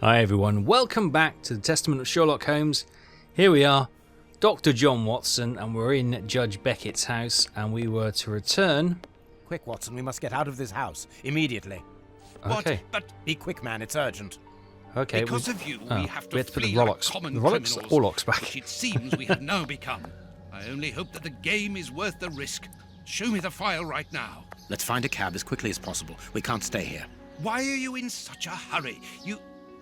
Hi everyone, welcome back to the Testament of Sherlock Holmes. Here we are, Dr. John Watson, and we're in Judge Beckett's house, and we were to return... Quick, Watson, we must get out of this house, immediately. Okay. What? But be quick, man, it's urgent. Okay, because of you, we have to put flee the like Rolex, common the Rolex criminals, Orlocks back. which it seems we have now become. I only hope that the game is worth the risk. Show me the file right now. Let's find a cab as quickly as possible. We can't stay here. Why are you in such a hurry?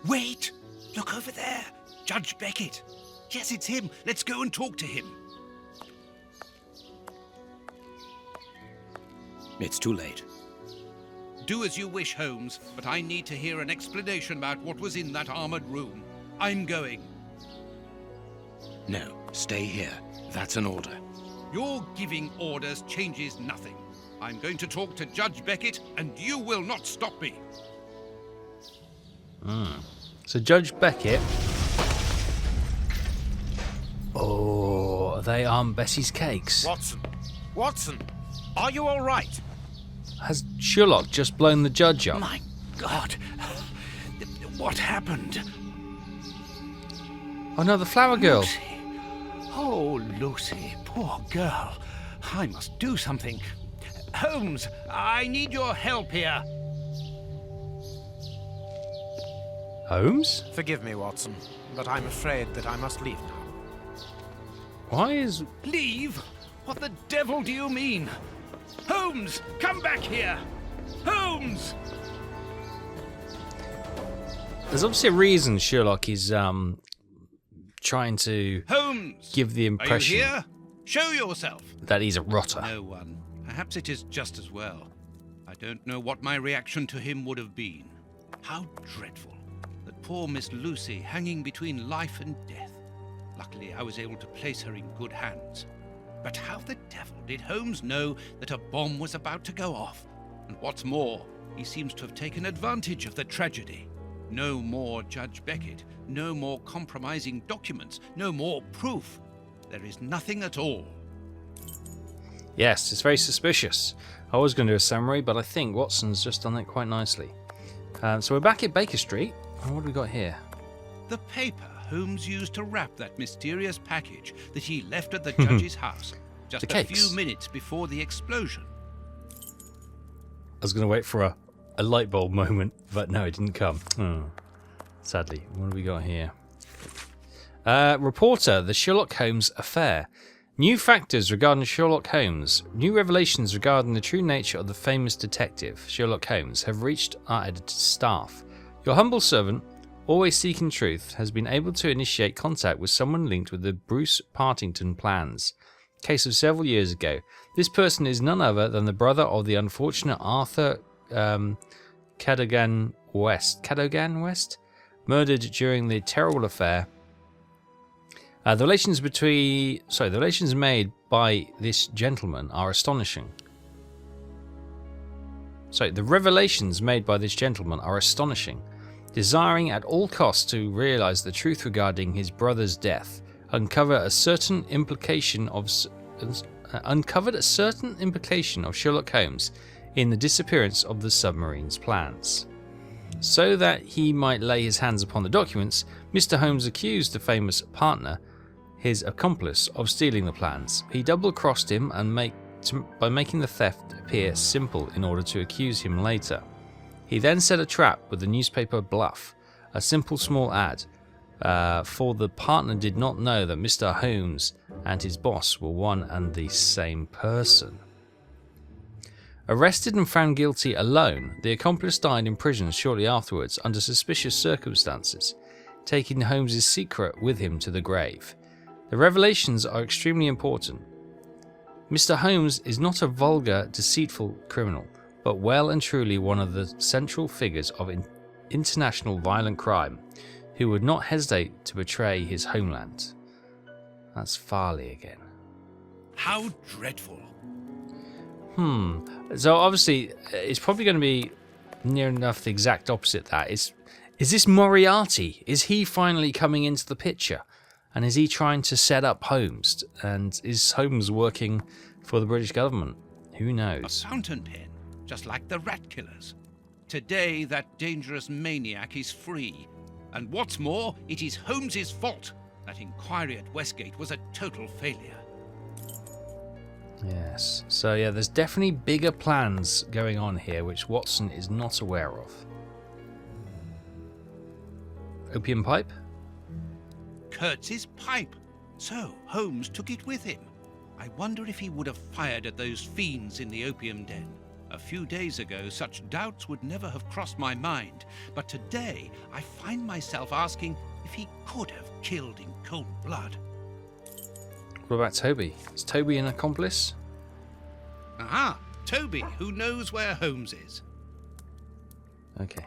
Wait! Look over there! Judge Beckett! Yes, it's him. Let's go and talk to him. It's too late. Do as you wish, Holmes, but I need to hear an explanation about what was in that armored room. I'm going. No, stay here. That's an order. Your giving orders changes nothing. I'm going to talk to Judge Beckett, and you will not stop me. So Judge Beckett... Oh, they aren't Bessie's cakes. Watson, are you all right? Has Sherlock just blown the judge up? My God! What happened? Oh no, the flower girl. Lucy. Oh, Lucy, poor girl. I must do something. Holmes, I need your help here. Holmes? Forgive me, Watson, but I'm afraid that I must leave now. Why is... Leave? What the devil do you mean? Holmes, come back here! Holmes! There's obviously a reason Sherlock is trying to Holmes! give the Are impression you here? Show yourself! that he's a rotter. No one. Perhaps it is just as well. I don't know what my reaction to him would have been. How dreadful. That poor Miss Lucy hanging between life and death. Luckily, I was able to place her in good hands. But how the devil did Holmes know that a bomb was about to go off? And what's more, he seems to have taken advantage of the tragedy. No more Judge Beckett, no more compromising documents, no more proof. There is nothing at all. Yes, it's very suspicious. I was going to do a summary, but I think Watson's just done it quite nicely. So we're back at Baker Street. And what have we got here? The paper Holmes used to wrap that mysterious package that he left at the judge's house just The a cakes. few minutes before the explosion. I was going to wait for a light bulb moment, but no, it didn't come. Sadly. What have we got here? Reporter, the Sherlock Holmes affair. New factors regarding Sherlock Holmes. New revelations regarding the true nature of the famous detective, Sherlock Holmes, have reached our editor's staff. Your humble servant, always seeking truth, has been able to initiate contact with someone linked with the Bruce Partington plans. Case of several years ago. This person is none other than the brother of the unfortunate Arthur Cadogan West, murdered during the terrible affair. The relations made by this gentleman are astonishing. The revelations made by this gentleman are astonishing. Desiring at all costs to realize the truth regarding his brother's death, uncovered a certain implication of Sherlock Holmes in the disappearance of the submarine's plans. So that he might lay his hands upon the documents, Mr. Holmes accused the famous partner, his accomplice, of stealing the plans. He double-crossed him by making the theft appear simple in order to accuse him later. He then set a trap with the newspaper bluff, a simple small ad, for the partner did not know that Mr. Holmes and his boss were one and the same person. Arrested and found guilty alone, the accomplice died in prison shortly afterwards under suspicious circumstances, taking Holmes' secret with him to the grave. The revelations are extremely important. Mr. Holmes is not a vulgar, deceitful criminal, but well and truly one of the central figures of international violent crime, who would not hesitate to betray his homeland. That's Farley again. How dreadful. So obviously, it's probably going to be near enough the exact opposite that. Is this Moriarty? Is he finally coming into the picture? And is he trying to set up Holmes? And is Holmes working for the British government? Who A knows? fountain pen, just like the rat killers. Today, that dangerous maniac is free. And what's more, it is Holmes's fault. That inquiry at Westgate was a total failure. Yes. So yeah, there's definitely bigger plans going on here which Watson is not aware of. Opium pipe? Kurtz's pipe. So Holmes took it with him. I wonder if he would have fired at those fiends in the opium den. A few days ago, such doubts would never have crossed my mind. But today, I find myself asking if he could have killed in cold blood. What about Toby? Is Toby an accomplice? Aha! Toby, who knows where Holmes is. Okay.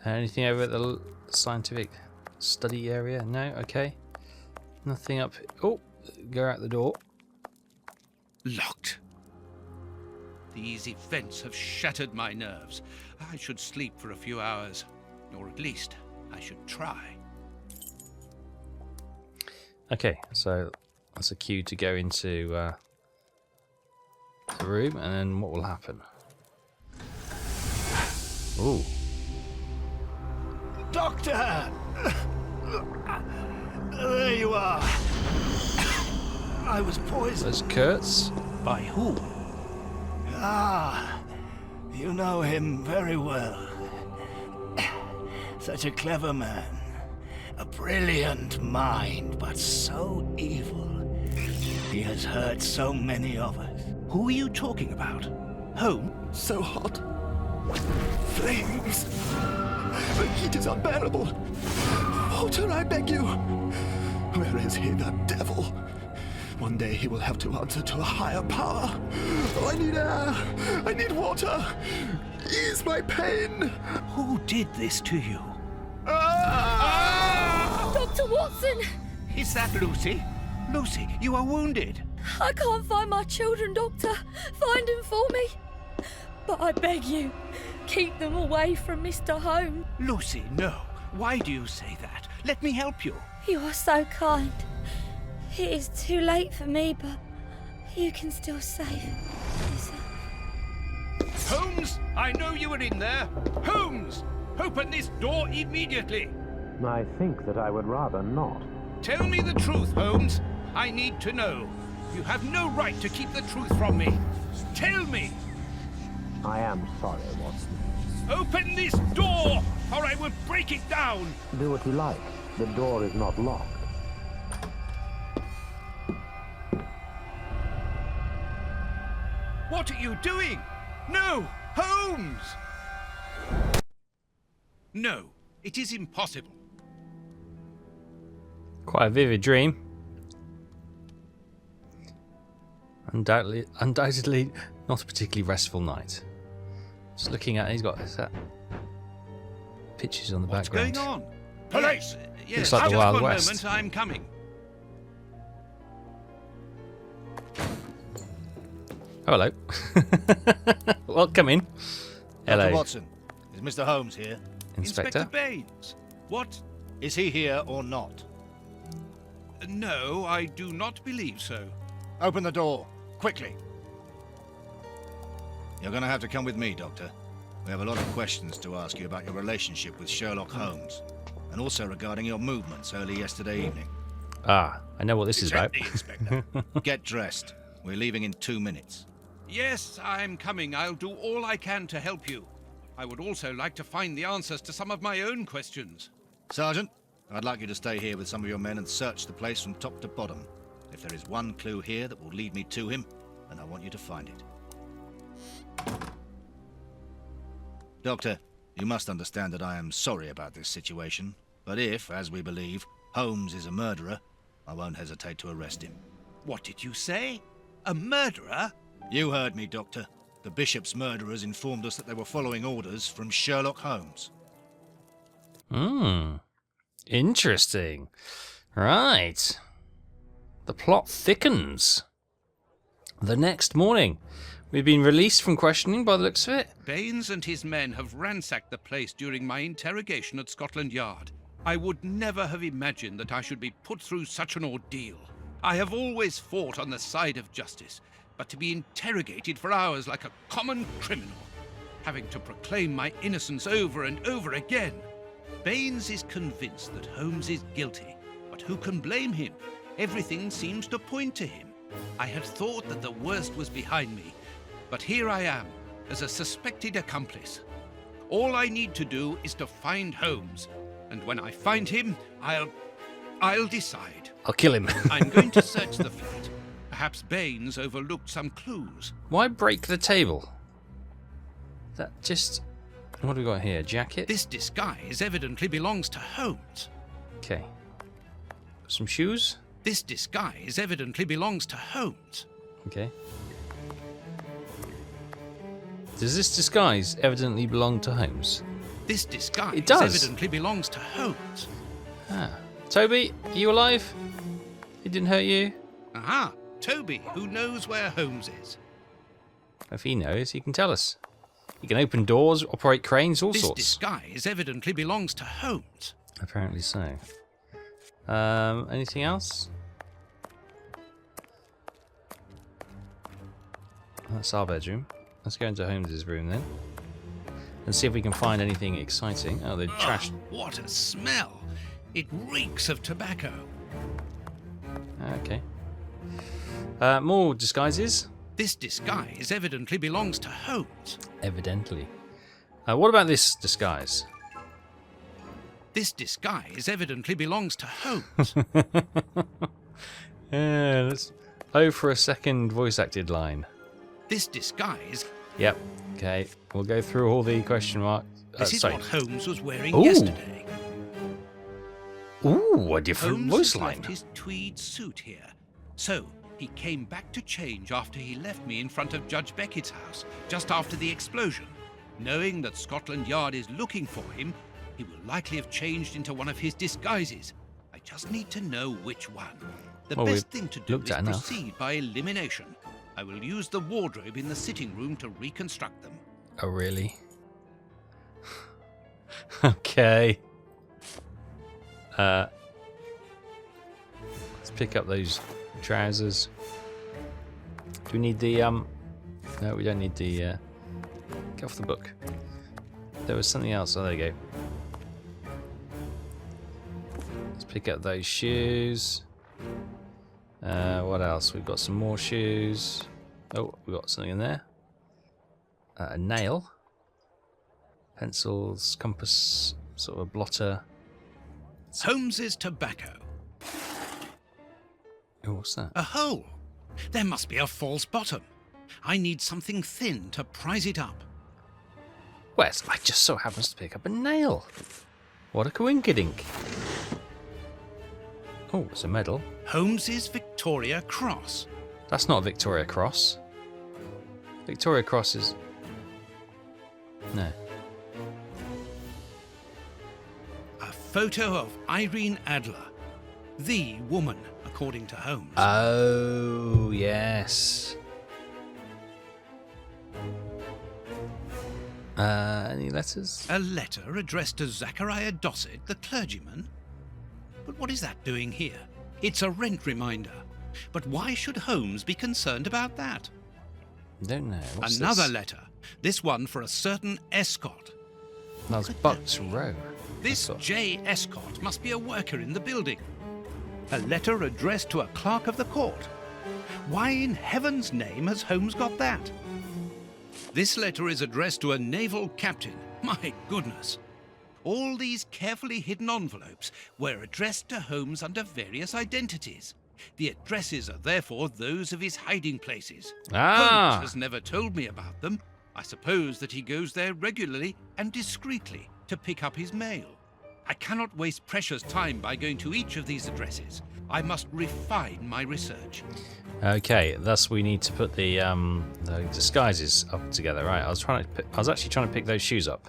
Anything over at the scientific study area? No? Okay. Nothing up. Oh, go out the door. Locked. These events have shattered my nerves. I should sleep for a few hours. Or at least, I should try. Okay, so that's a cue to go into the room, and then what will happen? Ooh. Doctor! There you are. I was poisoned. There's Kurtz. By who? Ah, you know him very well. Such a clever man. A brilliant mind, but so evil. He has hurt so many of us. Who are you talking about? Holmes? So hot. Flames. The heat is unbearable. Walter, I beg you. Where is he, the devil? One day he will have to answer to a higher power. Oh, I need air. I need water. Ease my pain. Who did this to you? Dr. Watson! Is that Lucy? Lucy, you are wounded. I can't find my children, Doctor. Find them for me. But I beg you, keep them away from Mr. Holmes. Lucy, no. Why do you say that? Let me help you. You are so kind. It is too late for me, but you can still save yourself. Holmes, I know you are in there. Holmes, open this door immediately. I think that I would rather not. Tell me the truth, Holmes. I need to know. You have no right to keep the truth from me. Tell me. I am sorry, Watson. Open this door, or I will break it down. Do what you like. The door is not locked. What are you doing? No, Holmes! No, it is impossible. Quite a vivid dream. Undoubtedly not a particularly restful night. Just looking at, he's got pictures on the What's background. going on? Police! Yes, Looks like the just Wild one West. moment, I'm coming. Oh, hello. Well, come in. Hello, Dr. Watson, is Mr. Holmes here? Inspector. Baines. What? Is he here or not? No, I do not believe so. Open the door, quickly. You're going to have to come with me, Doctor. We have a lot of questions to ask you about your relationship with Sherlock Holmes, and also regarding your movements early yesterday evening. Ah, I know what this is about. Inspector. Get dressed. We're leaving in 2 minutes. Yes, I'm coming. I'll do all I can to help you. I would also like to find the answers to some of my own questions. Sergeant, I'd like you to stay here with some of your men and search the place from top to bottom. If there is one clue here that will lead me to him, then I want you to find it. Doctor, you must understand that I am sorry about this situation, but if, as we believe, Holmes is a murderer, I won't hesitate to arrest him. What did you say? A murderer? You heard me, Doctor. The Bishop's murderers informed us that they were following orders from Sherlock Holmes. Interesting. Right. The plot thickens. The next morning, we've been released from questioning by the looks of it. Baines and his men have ransacked the place during my interrogation at Scotland Yard. I would never have imagined that I should be put through such an ordeal. I have always fought on the side of justice, but to be interrogated for hours like a common criminal, having to proclaim my innocence over and over again. Baines is convinced that Holmes is guilty, but who can blame him? Everything seems to point to him. I had thought that the worst was behind me, but here I am, as a suspected accomplice. All I need to do is to find Holmes, and when I find him, I'll decide. I'll kill him. I'm going to search the flat. Perhaps Baines overlooked some clues. Why break the table? That just... What do we got here? Jacket? This disguise evidently belongs to Holmes. Okay. Some shoes? This disguise evidently belongs to Holmes. Okay. Does this disguise evidently belong to Holmes? This disguise It does. evidently belongs to Holmes. Ah. Toby, are you alive? It didn't hurt you? Aha! Toby, who knows where Holmes is. If he knows, he can tell us. He can open doors, operate cranes, all This sorts. disguise evidently belongs to Holmes. Apparently so. Anything else? That's our bedroom. Let's go into Holmes's room then. And see if we can find anything exciting. Oh, the trash. What a smell! It reeks of tobacco. Okay. More disguises? This disguise evidently belongs to Holmes. Evidently. What about this disguise? This disguise evidently belongs to Holmes. Let's... Oh, for a second voice acted line. This disguise... Yep. Okay. We'll go through all the question marks. This is sorry. what Holmes was wearing Ooh. yesterday. Ooh, a different Holmes voice has line. left his tweed suit here. So, he came back to change after he left me in front of Judge Beckett's house, just after the explosion. Knowing that Scotland Yard is looking for him, he will likely have changed into one of his disguises. I just need to know which one. The Well, best we've thing to do looked is at enough. proceed by elimination. I will use the wardrobe in the sitting room to reconstruct them. Oh, really? Okay. Let's pick up those trousers. Do we need the No, we don't need the get off the book. There was something else. Oh, there you go. Let's pick up those shoes. What else? We've got some more shoes. Oh, we've got something in there. A nail. Pencils, compass, sort of a blotter. Holmes's tobacco. Oh, what's that? A hole. There must be a false bottom. I need something thin to prise it up. Wes, I just so happens to pick up a nail. What a coinkydink. Oh, it's a medal. Holmes's Victoria Cross. That's not a Victoria Cross. Victoria Cross is... No. A photo of Irene Adler. The woman, according to Holmes. Oh, yes. Any letters? A letter addressed to Zachariah Dossett, the clergyman. But what is that doing here? It's a rent reminder. But why should Holmes be concerned about that? Don't know. What's Another this? letter. This one for a certain Escott. That's Bucks Row. This Escott. J. Escott must be a worker in the building. A letter addressed to a clerk of the court. Why in heaven's name has Holmes got that? This letter is addressed to a naval captain. My goodness. All these carefully hidden envelopes were addressed to Holmes under various identities. The addresses are therefore those of his hiding places. Ah. Holmes has never told me about them. I suppose that he goes there regularly and discreetly to pick up his mail. I cannot waste precious time by going to each of these addresses. I must refine my research. Okay, thus we need to put the disguises up together. Right, I was actually trying to pick those shoes up,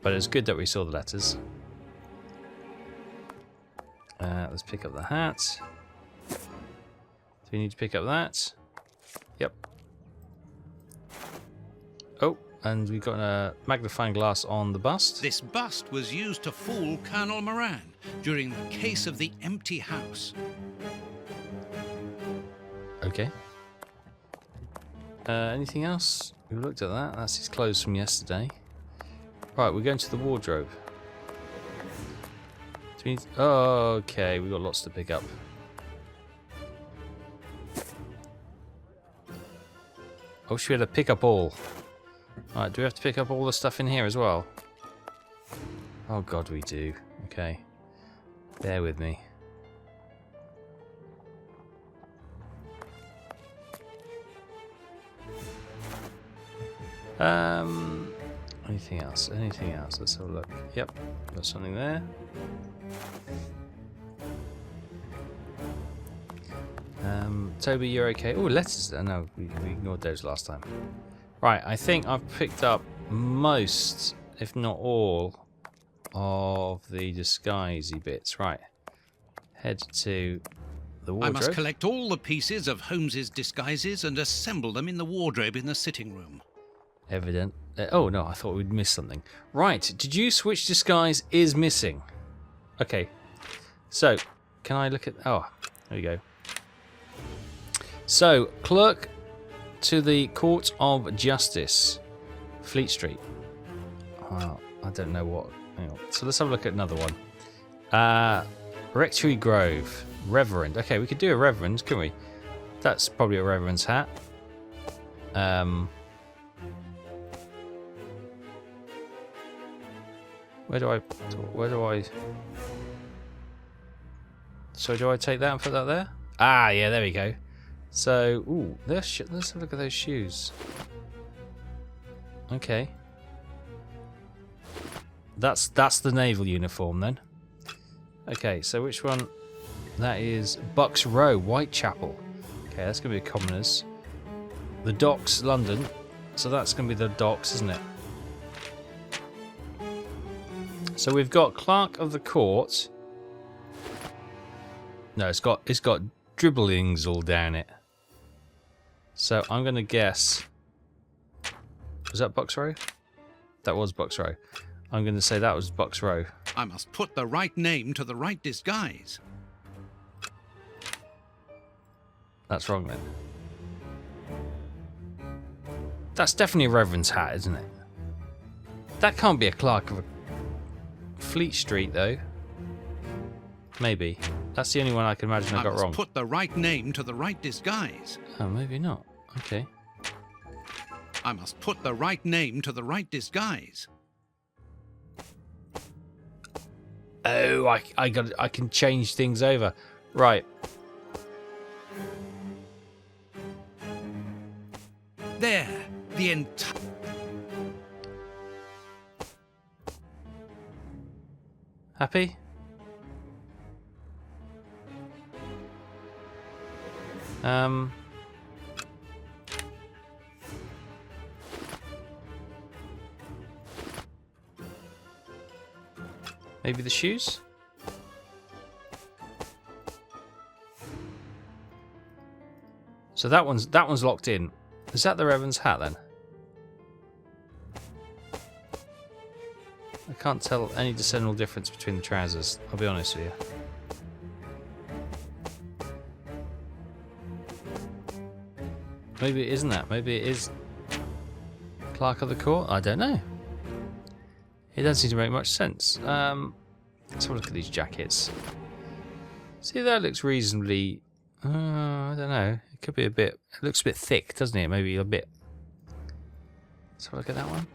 but it's good that we saw the letters. Let's pick up the hat. Do we need to pick up that? Yep. Oh, and we've got a magnifying glass on the bust. This bust was used to fool Colonel Moran during the case of the empty house. Okay. Anything else? We looked at that. That's his clothes from yesterday. Right, we're going to the wardrobe. Okay, we've got lots to pick up. Oh, should we have to pick up all? Alright, do we have to pick up all the stuff in here as well? Oh god, we do. Okay. Bear with me. Anything else? Anything else? Let's have a look. Yep, got something there. Toby, you're okay. Oh, letters. No, we ignored those last time. Right, I think I've picked up most, if not all, of the disguisey bits. Right. Head to the wardrobe. I must collect all the pieces of Holmes's disguises and assemble them in the wardrobe in the sitting room. Evident. Oh no, I thought we'd miss something. Right, deduce which disguise is missing. Okay. So, can I look at... Oh, there we go. So, clerk to the Court of Justice, Fleet Street. Oh, I don't know what... Hang on. So let's have a look at another one. Rectory Grove, Reverend. Okay, we could do a Reverend, couldn't we? That's probably a Reverend's hat. Where do I... So do I take that and put that there? Ah, yeah, there we go. So, ooh, let's have a look at those shoes. Okay. That's the naval uniform then. Okay, so which one? That is Bucks Row, Whitechapel. Okay, that's going to be a commoners. The Docks, London. So that's going to be the Docks, isn't it? So we've got Clerk of the Court. No, it's got dribblings all down it. So I'm going to guess... Was that Bucks Row? That was Bucks Row. I'm going to say that was Bucks Row. I must put the right name to the right disguise. That's wrong then. That's definitely a Reverend's hat, isn't it? That can't be a clerk of a Fleet Street, though. Maybe. That's the only one I can imagine I got wrong. Put the right name to the right disguise. Oh, maybe not. Okay. I must put the right name to the right disguise. Oh, I can change things over. Right. There, the entire... Happy? Maybe the shoes? So that one's locked in. Is that the Reverend's hat then? I can't tell any discernible difference between the trousers, I'll be honest with you. Maybe it isn't that. Maybe it is Clerk of the Court. I don't know. It doesn't seem to make much sense. Let's have a look at these jackets. See, that looks reasonably... I don't know. It could be a bit... It looks a bit thick, doesn't it? Maybe a bit... Let's have a look at that one.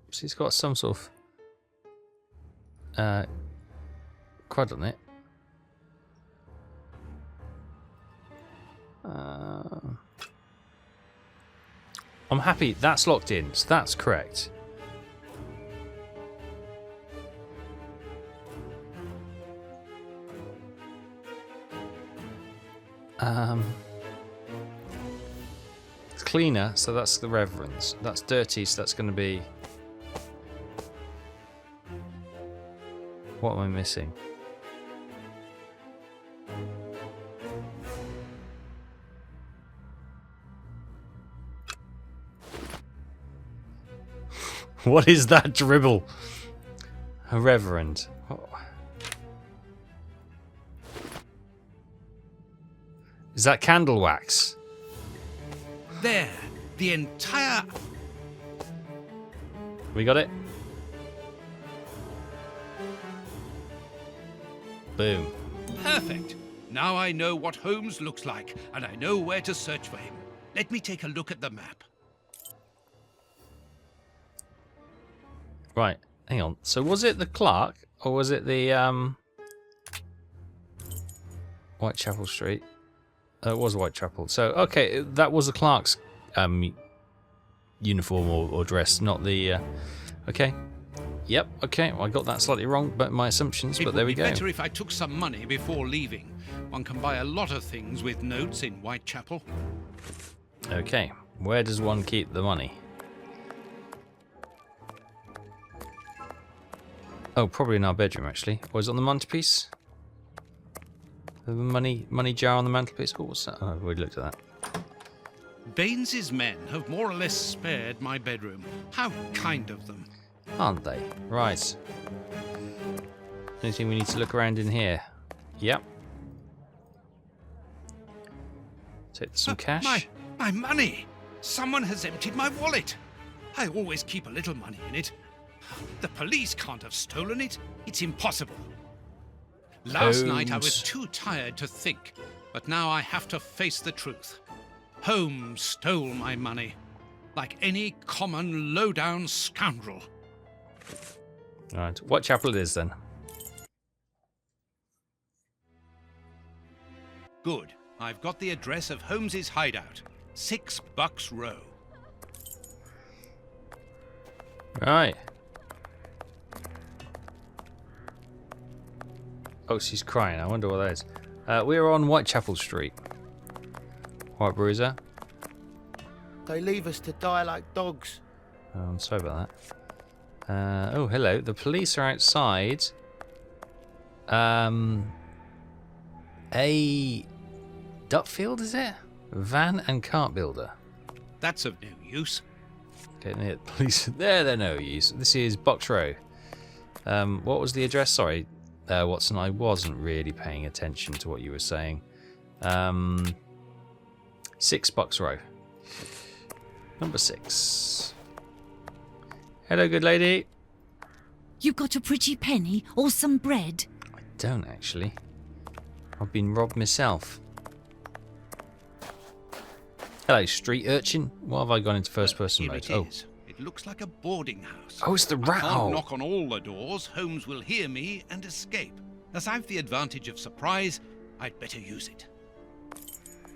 See, it's got some sort of... crud on it. I'm happy that's locked in, so that's correct. It's cleaner, so that's the Reverend's. That's dirty, so that's going to be... What am I missing? What is that dribble? A Reverend. Oh. Is that candle wax? There, the entire... We got it? Boom. Perfect. Now I know what Holmes looks like, and I know where to search for him. Let me take a look at the map. Right, hang on. So was it the Clark, or was it the Whitechapel Street? It was Whitechapel. So, okay, that was the Clark's uniform or dress, not the... okay. Yep, okay, well, I got that slightly wrong, but my assumptions, but there we go. It would be better if I took some money before leaving. One can buy a lot of things with notes in Whitechapel. Okay, where does one keep the money? Oh, probably in our bedroom, actually. Or is it on the mantelpiece? The money jar on the mantelpiece? Oh, what's that? Oh, we looked at that. Baines's men have more or less spared my bedroom. How kind of them. Aren't they? Right. Anything we need to look around in here? Yep. Take some cash. My money! Someone has emptied my wallet. I always keep a little money in it. The police can't have stolen it. It's impossible. Last night I was too tired to think, but now I have to face the truth. Holmes stole my money, like any common low-down scoundrel. Right, Whitechapel it is then. Good. I've got the address of Holmes's hideout. 6 Bucks Row. Right. Oh, she's crying. I wonder what that is. We're on Whitechapel Street. White Bruiser. They leave us to die like dogs. Oh, I'm sorry about that. Oh, hello. The police are outside. A Dutfield, is it? Van and cart builder. That's of no use. Okay, the police. They're no use. This is Box Row. What was the address? Sorry, Watson. I wasn't really paying attention to what you were saying. 6 Box Row. Number 6. Hello, good lady. You got a pretty penny or some bread? I don't actually. I've been robbed myself. Hello, street urchin. What have I gone into first-person mode? Here it is. It looks like a boarding house. Oh, it's the rat I hole. can't knock on all the doors. Holmes will hear me and escape. As I've the advantage of surprise, I'd better use it.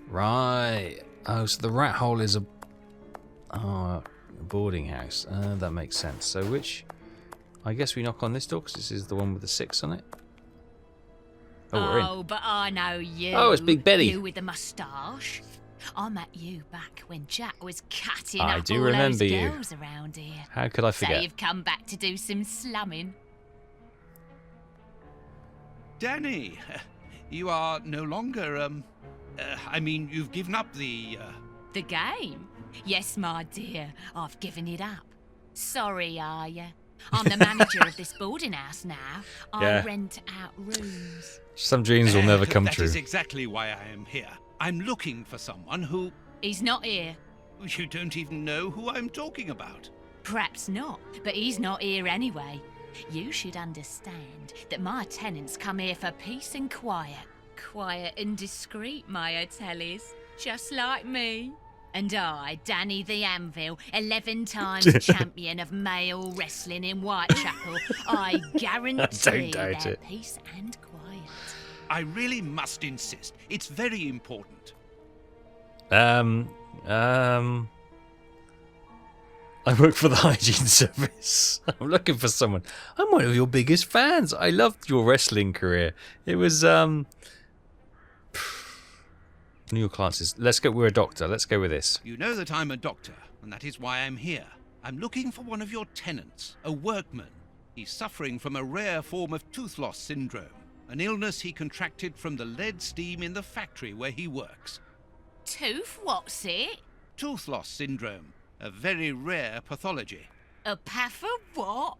Right. Oh, so the rat hole is a boarding house. That makes sense. So which... I guess we knock on this door because this is the one with the 6 on it. Oh, we're in. Oh, but I know you. Oh, it's Big Betty. You with the moustache. I met you back when Jack was cutting I up do all remember those you. girls around here. How could I So forget? you've come back to do some slumming. Danny, you are no longer, I mean, you've given up the, The game? Yes, my dear, I've given it up. Sorry, are you? I'm the manager of this boarding house now. Yeah. I rent out rooms. Some dreams will never come That true. is exactly why I am here. I'm looking for someone who... He's not here. You don't even know who I'm talking about. Perhaps not, but he's not here anyway. You should understand that my tenants come here for peace and quiet. Quiet and discreet, my hotel is. Just like me. And I, Danny the Anvil, 11 times champion of male wrestling in Whitechapel, I guarantee doubt their it. peace and quiet. I really must insist. It's very important. I work for the hygiene service. I'm looking for someone. I'm one of your biggest fans. I loved your wrestling career. It was New classes. Let's go. We're a doctor. Let's go with this. You know that I'm a doctor, and that is why I'm here. I'm looking for one of your tenants, a workman. He's suffering from a rare form of tooth loss syndrome, an illness he contracted from the lead steam in the factory where he works. Tooth, what's it? Tooth loss syndrome, a very rare pathology. A path of what?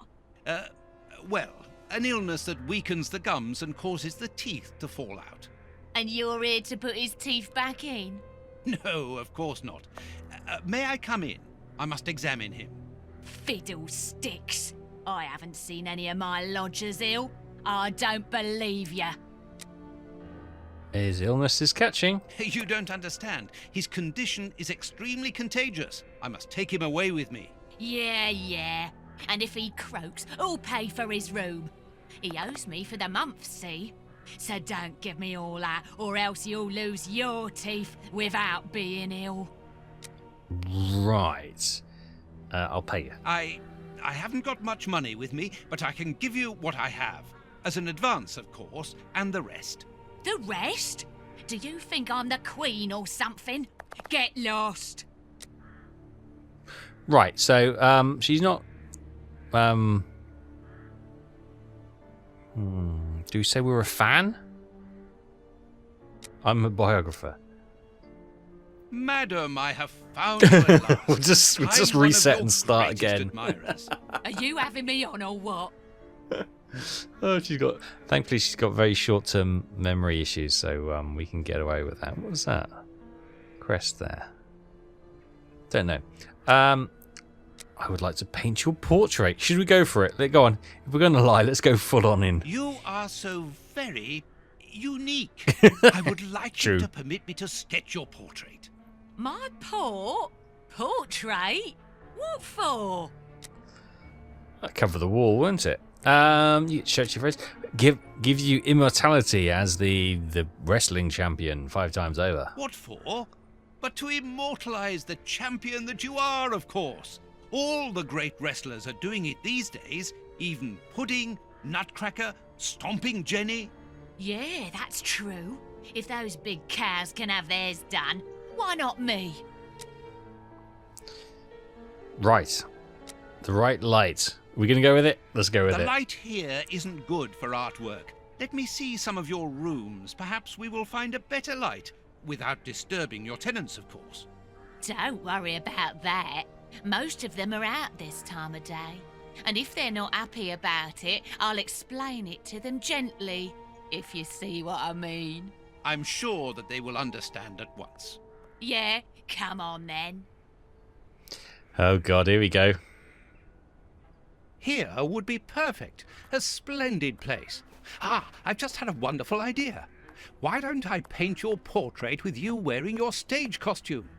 Well, an illness that weakens the gums and causes the teeth to fall out. And you're here to put his teeth back in? No, of course not. May I come in? I must examine him. Fiddlesticks. I haven't seen any of my lodgers ill. I don't believe ya. His illness is catching. You don't understand. His condition is extremely contagious. I must take him away with me. Yeah. And if he croaks, I'll pay for his room. He owes me for the month, see? So don't give me all that, or else you'll lose your teeth without being ill. Right. I'll pay you. I haven't got much money with me, but I can give you what I have. As an advance, of course, and the rest. The rest? Do you think I'm the Queen or something? Get lost. Right, so she's not... do you say we're a fan? I'm a biographer. Madam, I have found you at last. we'll just I'm reset one of and your start greatest again. admirers. Are you having me on or what? Oh, thankfully she's got very short-term memory issues, so we can get away with that. What was that? Crest there. Don't know. I would like to paint your portrait. Should we go for it? Go on. If we're going to lie, let's go full on in. You are so very unique. I would like you to permit me to sketch your portrait. My portrait? What for? That'd cover the wall, won't it? You stretch your face. Give you immortality as the wrestling champion 5 times over. What for? But to immortalize the champion that you are, of course. All the great wrestlers are doing it these days. Even Pudding, Nutcracker, Stomping Jenny. Yeah, that's true. If those big cows can have theirs done, why not me? Right. The right light. We're going to go with it? Let's go with it. The light here isn't good for artwork. Let me see some of your rooms. Perhaps we will find a better light, without disturbing your tenants, of course. Don't worry about that. Most of them are out this time of day. And if they're not happy about it, I'll explain it to them gently, if you see what I mean. I'm sure that they will understand at once. Yeah, come on then. Oh God, here we go. Here would be perfect. A splendid place. I've just had a wonderful idea. Why don't I paint your portrait with you wearing your stage costume?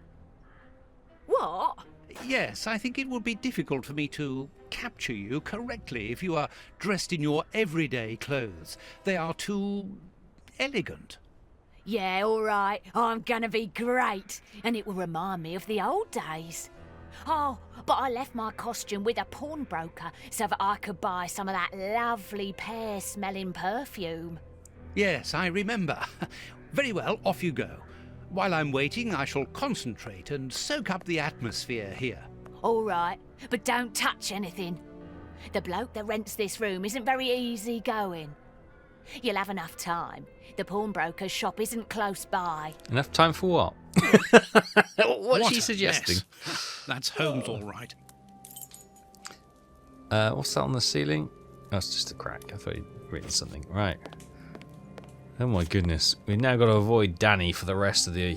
What? Yes, I think it would be difficult for me to capture you correctly if you are dressed in your everyday clothes. They are too elegant. Yeah, all right. I'm gonna be great. And it will remind me of the old days. Oh, but I left my costume with a pawnbroker so that I could buy some of that lovely pear-smelling perfume. Yes, I remember. Very well, off you go. While I'm waiting, I shall concentrate and soak up the atmosphere here. All right, but don't touch anything. The bloke that rents this room isn't very easy going. You'll have enough time. The pawnbroker's shop isn't close by. Enough time for what? What's she suggesting? That's Holmes, all right. What's that on the ceiling? Oh, it's just a crack. I thought you'd written something. Right. Oh my goodness. We've now got to avoid Danny for the rest of the...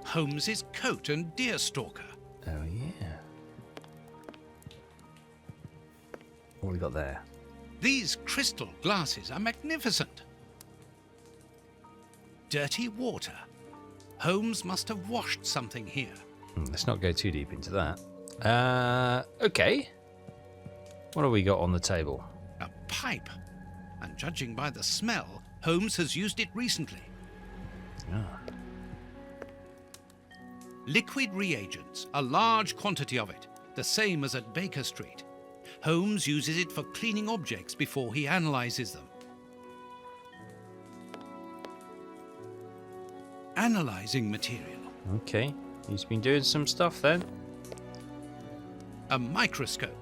Holmes's coat and deerstalker. Oh, yeah. What have we got there? These crystal glasses are magnificent. Dirty water. Holmes must have washed something here. Let's not go too deep into that. Okay. What have we got on the table? A pipe. And judging by the smell, Holmes has used it recently. Ah. Liquid reagents, a large quantity of it, the same as at Baker Street. Holmes uses it for cleaning objects before he analyzes them. Analyzing material. Okay. He's been doing some stuff then. A microscope.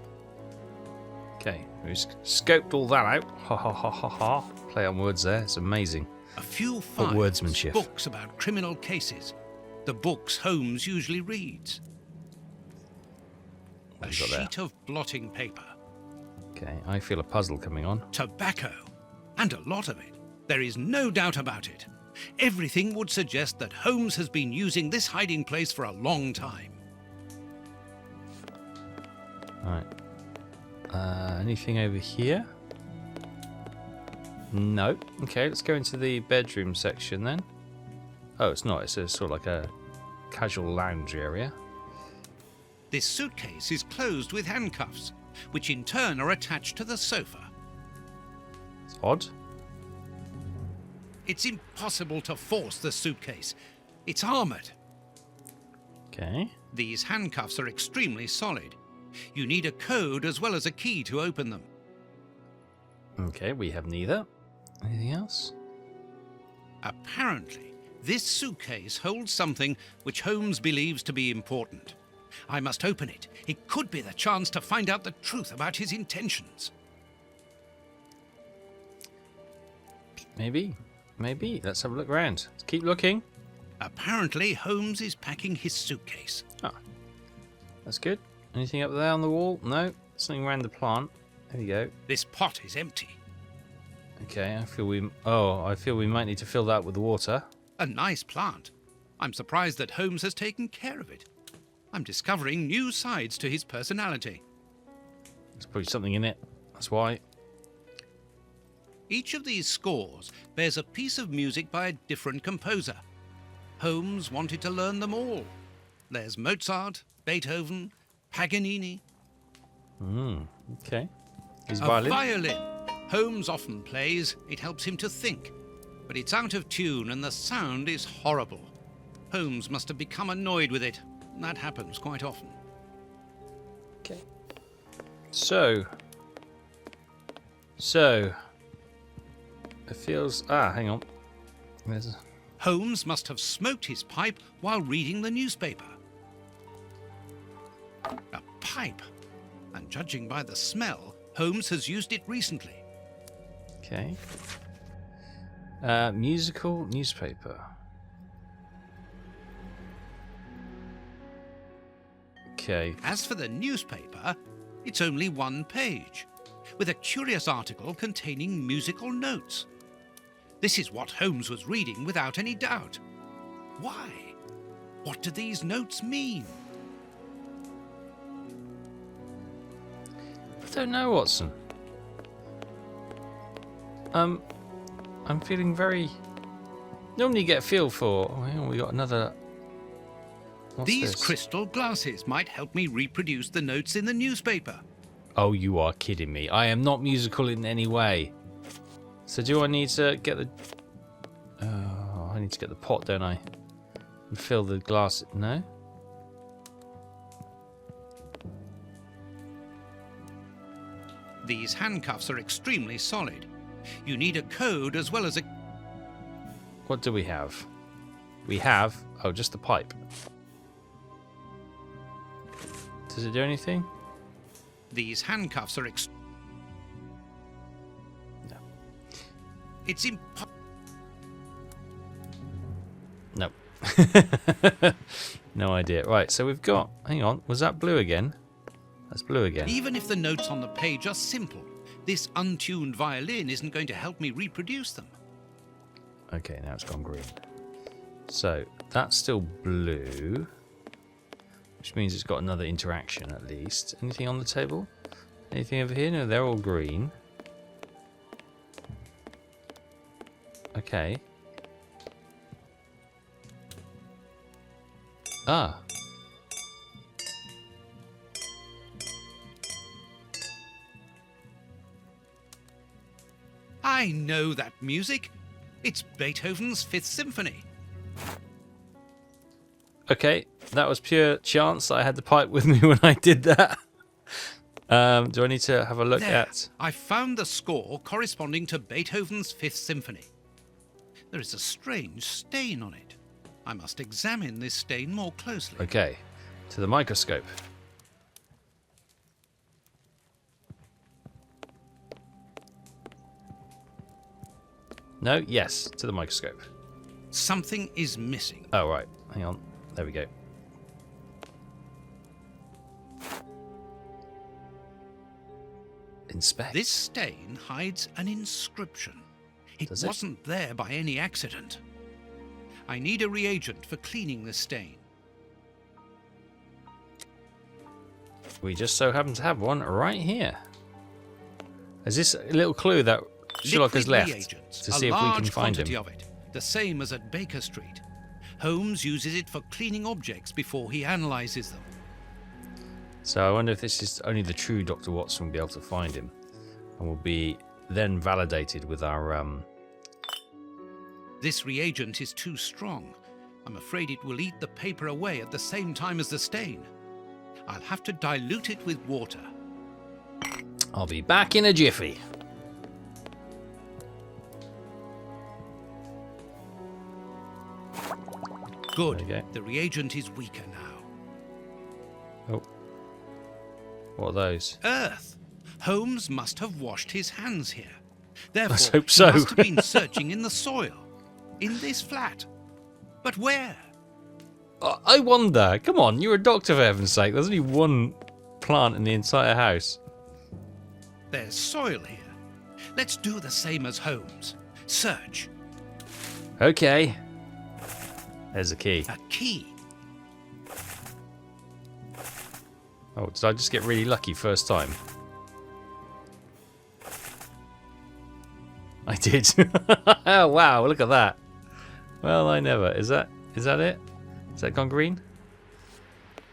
Okay. We've scoped all that out. Ha ha ha ha ha. Play on words there. It's amazing. A few What files, wordsmanship. books about criminal cases. The books Holmes usually reads. What A have we got there? sheet of blotting paper. Okay. I feel a puzzle coming on. Tobacco. And a lot of it. There is no doubt about it. Everything would suggest that Holmes has been using this hiding place for a long time. Right. Anything over here? No. Okay, let's go into the bedroom section then. Oh, it's not. It's a, sort of like a casual lounge area. This suitcase is closed with handcuffs, which in turn are attached to the sofa. It's odd. It's impossible to force the suitcase. It's armoured. Okay. These handcuffs are extremely solid. You need a code as well as a key to open them. Okay, we have neither. Anything else? Apparently, this suitcase holds something which Holmes believes to be important. I must open it. It could be the chance to find out the truth about his intentions. Maybe. Maybe. Let's have a look around. Let's keep looking. Apparently, Holmes is packing his suitcase. Ah, that's good. Anything up there on the wall? No. Something around the plant. There we go. This pot is empty. Okay, I feel we might need to fill that with water. A nice plant. I'm surprised that Holmes has taken care of it. I'm discovering new sides to his personality. There's probably something in it. That's why. Each of these scores bears a piece of music by a different composer. Holmes wanted to learn them all. There's Mozart, Beethoven, Paganini. Okay. His A violin. violin. Holmes often plays. It helps him to think. But it's out of tune and the sound is horrible. Holmes must have become annoyed with it. That happens quite often. Okay. So. It feels... hang on. There's... Holmes must have smoked his pipe while reading the newspaper. A pipe. And judging by the smell, Holmes has used it recently. Okay. Musical newspaper. Okay. As for the newspaper, it's only one page, with a curious article containing musical notes. This is what Holmes was reading without any doubt. Why? What do these notes mean? I don't know, Watson. I'm feeling very... Normally you get a feel for... Oh, hang on, we got another... What's These this? crystal glasses might help me reproduce the notes in the newspaper. Oh, you are kidding me. I am not musical in any way. So do I need to get the... Oh, I need to get the pot, don't I? And fill the glass... No? These handcuffs are extremely solid. You need a code as well as a... What do we have? We have... Oh, just the pipe. Does it do anything? These handcuffs are No. It's impossible. No. No idea. Right, so we've got... Hang on, was that blue again? That's blue again. Even if the notes on the page are simple, this untuned violin isn't going to help me reproduce them. Okay, now it's gone green. So, that's still blue. Which means it's got another interaction at least. Anything on the table? Anything over here? No, they're all green. Okay. Ah. I know that music. It's Beethoven's Fifth Symphony. Okay, that was pure chance that I had the pipe with me when I did that. Do I need to have a look There, at... I found the score corresponding to Beethoven's Fifth Symphony. There is a strange stain on it. I must examine this stain more closely. Okay, to the microscope. No, yes, to the microscope. Something is missing. Oh, right, hang on. There we go. Inspect. This stain hides an inscription. It Does it? wasn't there by any accident. I need a reagent for cleaning the stain. We just so happen to have one right here. Is this a little clue that Sherlock has Liquid left reagents, to see a if we large can find quantity him? of it, the same as at Baker Street. Holmes uses it for cleaning objects before he analyses them. So I wonder if this is only the true Dr. Watson will be able to find him, and will be then validated with our This reagent is too strong. I'm afraid it will eat the paper away at the same time as the stain. I'll have to dilute it with water. I'll be back in a jiffy. Good. There you go. The reagent is weaker now. Oh. What are those? Earth. Holmes must have washed his hands here. Therefore, Let's hope so. he must have been searching in the soil. In this flat. But where? I wonder. Come on, you're a doctor for heaven's sake. There's only one plant in the entire house. There's soil here. Let's do the same as Holmes. Search. Okay. There's a key. A key. Oh, did I just get really lucky first time? I did. Oh, wow, look at that. Well, I never. Is that it? Is that gone green?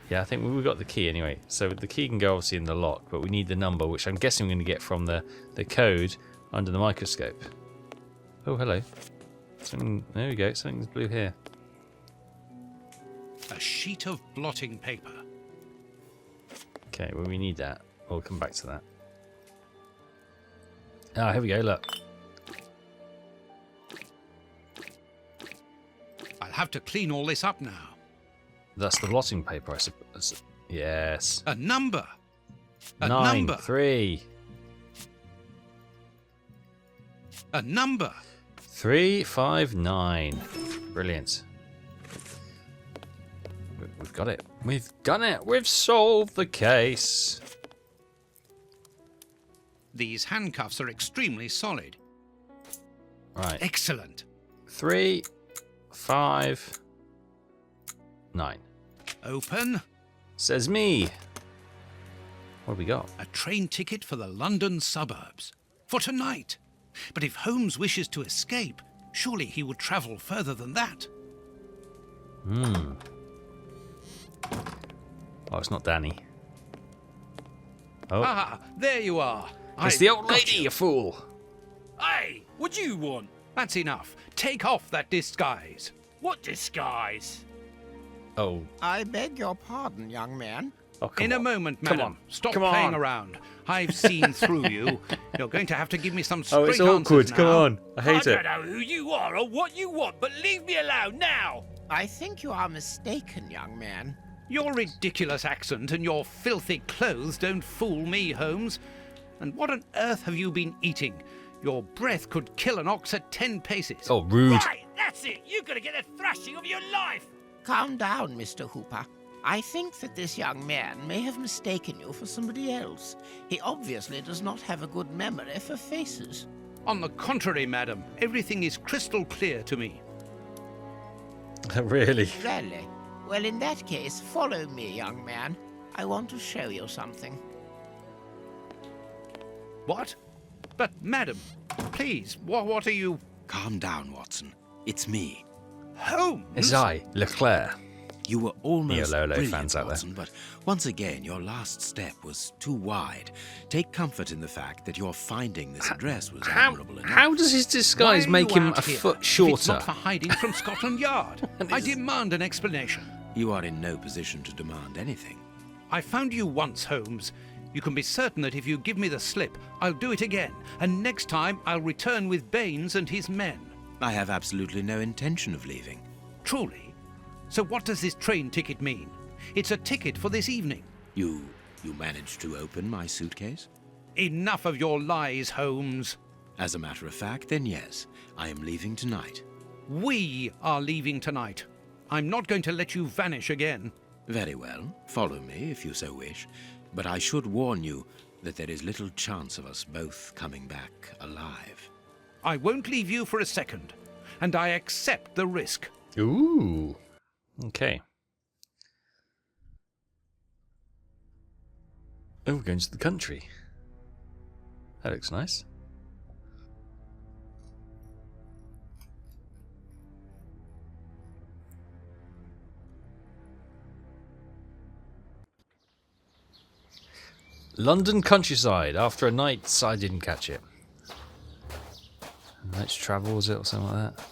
Yeah, I think we got the key anyway. So the key can go obviously in the lock, but we need the number, which I'm guessing we're going to get from the code under the microscope. Oh, hello. Something, there we go. Something's blue here. A sheet of blotting paper. Okay, well, we need that. We'll come back to that. Ah, here we go, look. I'll have to clean all this up now. That's the blotting paper, I suppose. Yes. A number. A 9, number. 3. A number. 359. Brilliant. We've got it. We've done it. We've solved the case. These handcuffs are extremely solid. Right. Excellent. 3, 5, 9. Open. Says me. What have we got? A train ticket for the London suburbs. For tonight. But if Holmes wishes to escape, surely he would travel further than that. Hmm. Oh, it's not Danny. Oh. Ah, there you are. It's the old lady, you fool. Hey, what do you want? That's enough. Take off that disguise. What disguise? Oh. I beg your pardon, young man. Oh, come In on. a moment, Come madam. on. Stop Come playing on. around. I've seen through you. You're going to have to give me some straight Oh, it's awkward. answers Come now. on. I hate it. don't know who you are or what you want, but leave me alone now. I think you are mistaken, young man. Your ridiculous accent and your filthy clothes don't fool me, Holmes. And what on earth have you been eating? Your breath could kill an ox at 10 paces. Oh, rude. Right, that's it. You're going to get a thrashing of your life. Calm down, Mr. Hooper. I think that this young man may have mistaken you for somebody else. He obviously does not have a good memory for faces. On the contrary, madam, everything is crystal clear to me. Really? Really? Well, in that case, follow me, young man. I want to show you something. What? But, madam, please, what are you... Calm down, Watson. It's me. Holmes! It's I, Leclerc. You were almost Lolo brilliant, fans out there. Watson, but once again, your last step was too wide. Take comfort in the fact that your finding this address was admirable enough. How does his disguise Why are make you him out a here foot if shorter? It's not for hiding from Scotland Yard. I demand an explanation. You are in no position to demand anything. I found you once, Holmes. You can be certain that if you give me the slip, I'll do it again. And next time, I'll return with Baines and his men. I have absolutely no intention of leaving. Truly? So what does this train ticket mean? It's a ticket for this evening. You managed to open my suitcase? Enough of your lies, Holmes. As a matter of fact, then yes, I am leaving tonight. We are leaving tonight. I'm not going to let you vanish again. Very well, follow me if you so wish. But I should warn you that there is little chance of us both coming back alive. I won't leave you for a second, and I accept the risk. Ooh. Okay. Oh, we're going to the country. That looks nice. London countryside. After a night, I didn't catch it. Night's travel, was it, or something like that?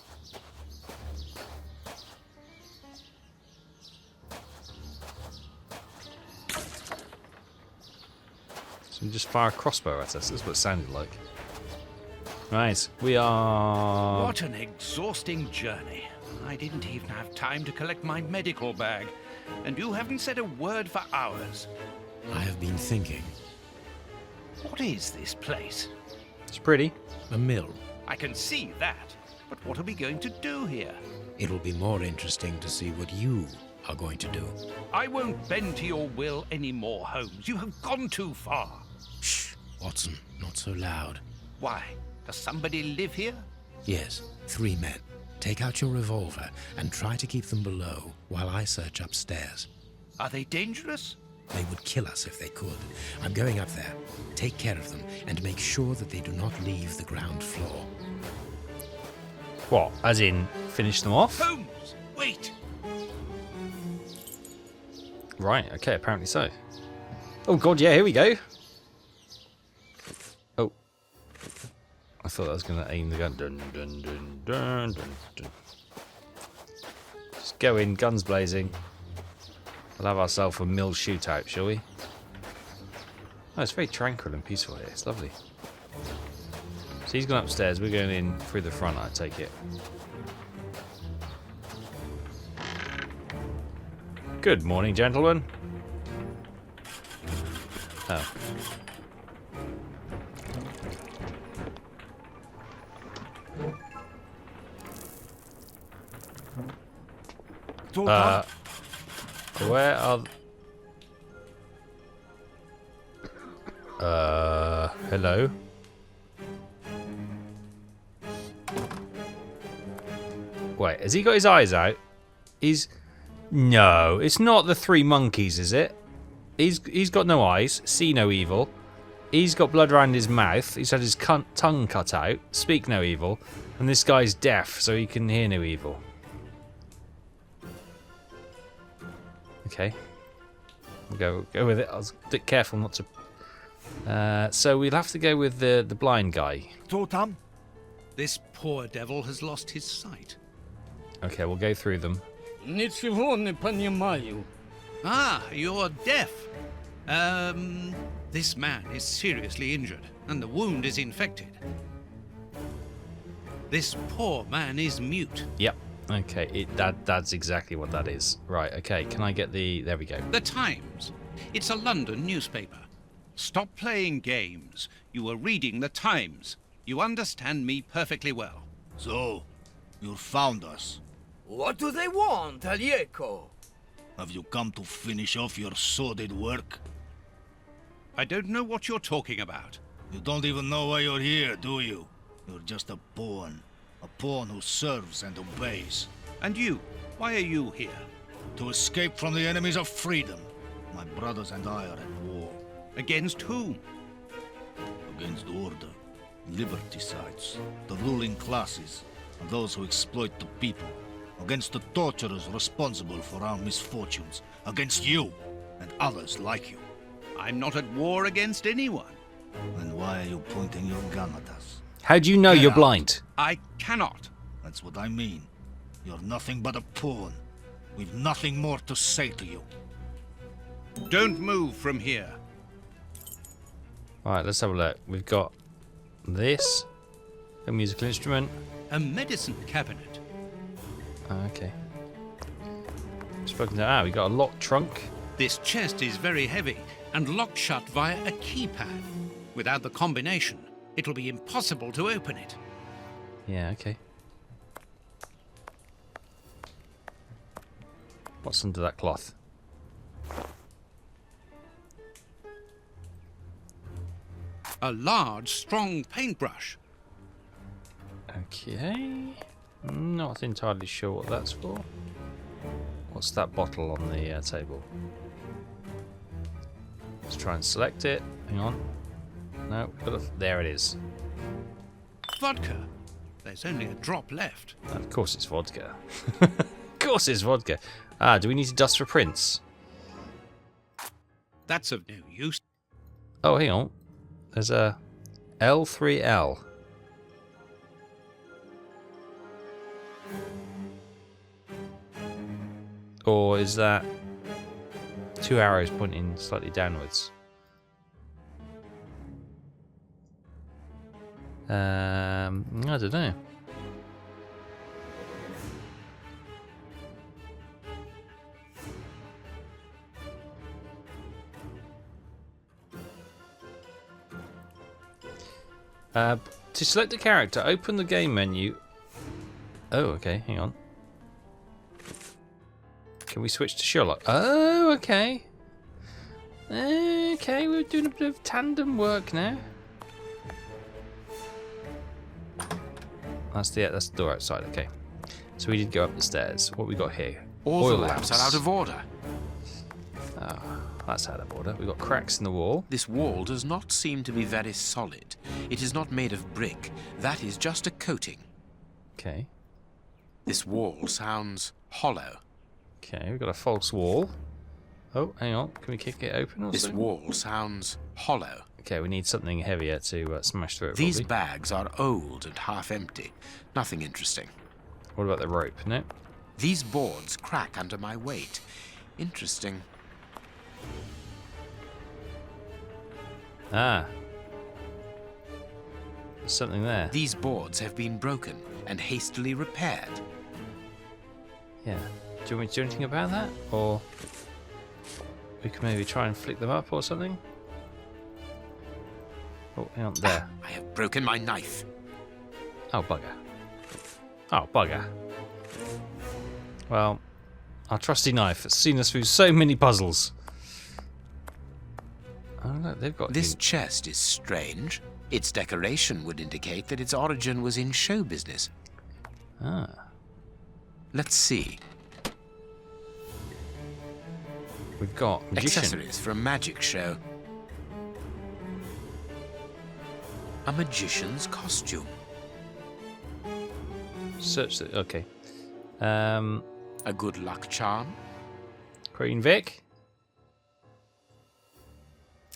So we just fire a crossbow at us. That's what it sounded like. Right, we are... What an exhausting journey. I didn't even have time to collect my medical bag. And you haven't said a word for hours. I have been thinking. What is this place? It's pretty. A mill. I can see that. But what are we going to do here? It will be more interesting to see what you are going to do. I won't bend to your will anymore, Holmes. You have gone too far. Shh, Watson, not so loud. Why? Does somebody live here? Yes, 3 men. Take out your revolver and try to keep them below while I search upstairs. Are they dangerous? They would kill us if they could. I'm going up there. Take care of them and make sure that they do not leave the ground floor. What? As in, finish them off? Holmes, wait! Right, okay, apparently so. Oh god, yeah, here we go. Oh. I thought I was going to aim the gun. Dun, dun, dun, dun, dun, dun. Just go in, guns blazing. We'll have ourselves a mill shootout, shall we? Oh, it's very tranquil and peaceful here. It's lovely. So he's gone upstairs. We're going in through the front, I take it. Good morning, gentlemen. Oh. Where are... hello? Wait, has he got his eyes out? He's... No, it's not the 3 monkeys, is it? He's got no eyes, see no evil. He's got blood around his mouth, he's had his tongue cut out, speak no evil. And this guy's deaf, so he can hear no evil. Okay. We'll go with it. I was a bit careful not to... so we'll have to go with the blind guy. Totam? This poor devil has lost his sight. Okay, we'll go through them. Ничего не понимаю. Ah, you're deaf. This man is seriously injured, and the wound is infected. This poor man is mute. Yep. Okay, that's exactly what that is. Right, okay, can I get the... There we go. The Times. It's a London newspaper. Stop playing games. You are reading the Times. You understand me perfectly well. So, you found us. What do they want, Alieco? Have you come to finish off your sordid work? I don't know what you're talking about. You don't even know why you're here, do you? You're just a pawn. A pawn who serves and obeys. And you? Why are you here? To escape from the enemies of freedom. My brothers and I are at war. Against whom? Against order, liberticides, the ruling classes, and those who exploit the people. Against the torturers responsible for our misfortunes. Against you and others like you. I'm not at war against anyone. Then why are you pointing your gun at us? How do you know you're blind? I cannot. That's what I mean. You're nothing but a pawn. We've nothing more to say to you. Don't move from here. Alright, let's have a look. We've got this. A musical instrument. A medicine cabinet. Okay. Spoken to... we got a locked trunk. This chest is very heavy and locked shut via a keypad. Without the combination, it'll be impossible to open it. Yeah, okay. What's under that cloth? A large, strong paintbrush. Okay. Not entirely sure what that's for. What's that bottle on the table? Let's try and select it. Hang on. No, there it is. Vodka. There's only a drop left. Of course it's vodka. Of course it's vodka. Do we need to dust for prints? That's of no use. Oh, hang on. There's a L3L. Or is that 2 arrows pointing slightly downwards? I don't know. To select a character, open the game menu. Oh, okay, hang on. Can we switch to Sherlock? Oh, okay. Okay, we're doing a bit of tandem work now. That's the door outside, okay. So we did go up the stairs. What we got here? All the lamps are out of order. Oh, that's out of order. We've got cracks in the wall. This wall does not seem to be very solid. It is not made of brick. That is just a coating. Okay. This wall sounds hollow. Okay, we've got a false wall. Oh, hang on. Can we kick it open or This something? wall sounds hollow. Okay, we need something heavier to smash through it. These probably. bags are old and half empty. Nothing interesting. What about the rope? No? These boards crack under my weight. Interesting. Ah. There's something there. These boards have been broken and hastily repaired. Yeah. Do you want me to do anything about that? Or we could maybe try and flick them up or something? Oh, hang on, there. I have broken my knife. Oh, bugger. Oh, bugger. Well, our trusty knife has seen us through so many puzzles. Oh, look, they've got... This chest is strange. Its decoration would indicate that its origin was in show business. Ah. Let's see. We've got magician. Accessories for a magic show. A magician's costume. Search the... Okay. A good luck charm. Queen Vic.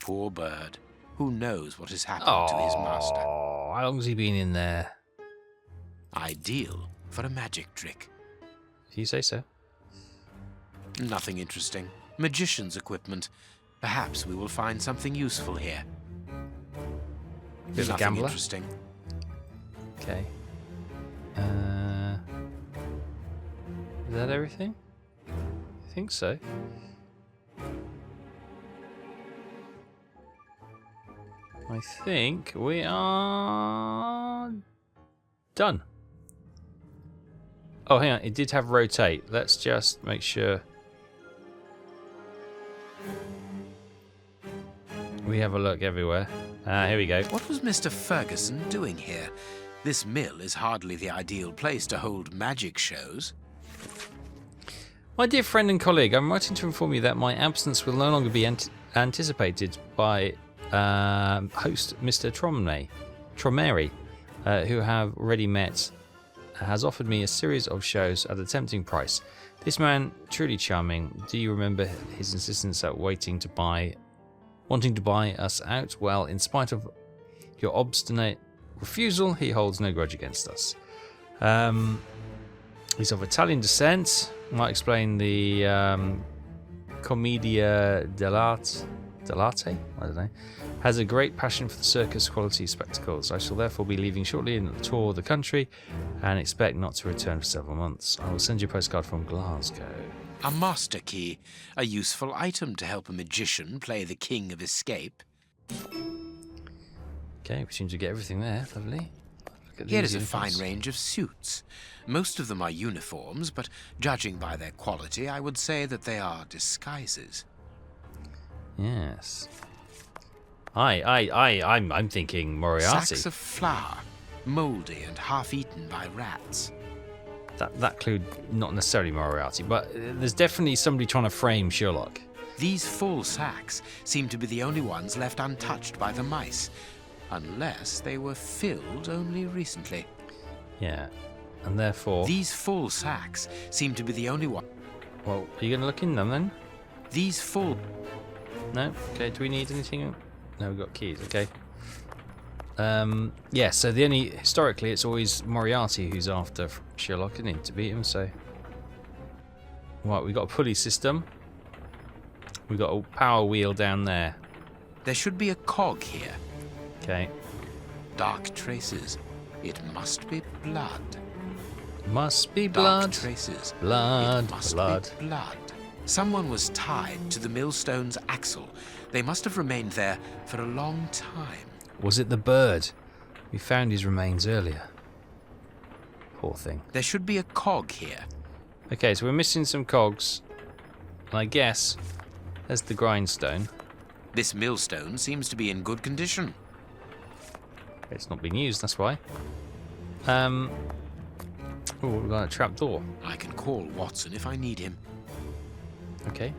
Poor bird. Who knows what has happened to his master? Oh, how long has he been in there? Ideal for a magic trick. If you say so. Nothing interesting. Magician's equipment. Perhaps we will find something useful here. Bit of a Nothing gambler. interesting. Okay. Is that everything? I think so. I think we are done. Oh, hang on. It did have rotate. Let's just make sure we have a look everywhere. Here we go. What was Mr. Ferguson doing here? This mill is hardly the ideal place to hold magic shows. My dear friend and colleague, I'm writing to inform you that my absence will no longer be anticipated by host Mr. Tromeri, who have already met, has offered me a series of shows at a tempting price. This man, truly charming. Do you remember his insistence at wanting to buy us out? Well, in spite of your obstinate refusal, he holds no grudge against us. He's of Italian descent. Might explain the Commedia dell'arte? I don't know. Has a great passion for the circus quality spectacles. I shall therefore be leaving shortly and tour the country and expect not to return for several months. I will send you a postcard from Glasgow. A master key. A useful item to help a magician play the king of escape. Okay, we seem to get everything there. Lovely. Look at Here these is a fine uniforms. range of suits. Most of them are uniforms, but judging by their quality, I would say that they are disguises. Yes. I'm thinking Moriarty. Sacks of flour, mouldy and half-eaten by rats. That clue, not necessarily Moriarty, but there's definitely somebody trying to frame Sherlock. These full sacks seem to be the only ones left untouched by the mice, unless they were filled only recently. Yeah, and therefore... These full sacks seem to be the only one. Well, are you going to look in them then? These full... No? Okay, do we need anything No, we've got keys. Okay. Yeah. So historically, it's always Moriarty who's after Sherlock, isn't he, to beat him? So, right, we've got a pulley system. We've got a power wheel down there. There should be a cog here. Okay. Dark traces. It must be blood. Must be Dark blood. traces. Blood. It must Blood. be blood. Someone was tied to the millstone's axle. They must have remained there for a long time. Was it the bird? We found his remains earlier. Poor thing. There should be a cog here. Okay, so we're missing some cogs. And I guess there's the grindstone. This millstone seems to be in good condition. It's not been used, that's why. Oh, we've got a trap door. I can call Watson if I need him. Okay.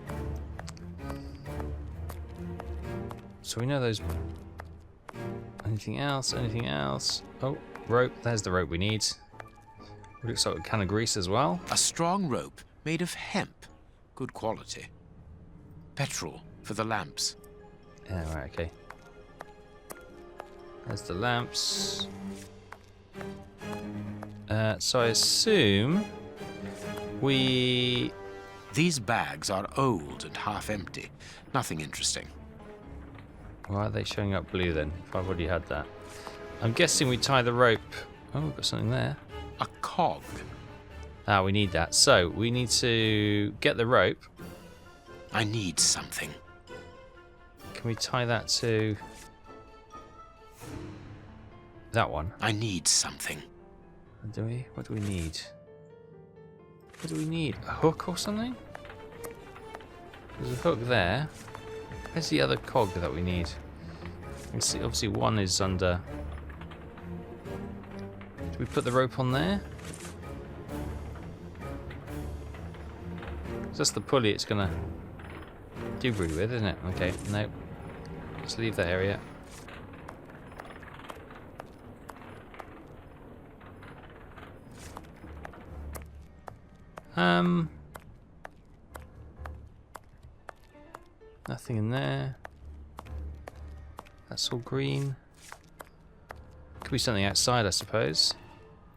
So we know those. Anything else? Anything else? Oh, rope. There's the rope we need. Looks like a can of grease as well. A strong rope made of hemp. Good quality. Petrol for the lamps. Yeah, right, okay. There's the lamps. So I assume we... These bags are old and half empty. Nothing interesting. Why are they showing up blue then, if I've already had that? I'm guessing we tie the rope... Oh, we've got something there. A cog. Ah, we need that. So, we need to get the rope. I need something. Can we tie that to... that one? I need something. Do we? What do we need? What do we need? A hook or something? There's a hook there. Where's the other cog that we need? You can see, obviously one is under... Do we put the rope on there? 'Cause that's the pulley it's gonna doobree with, isn't it? Okay, no. Let's leave that area. Nothing in there. That's all green. Could be something outside, I suppose.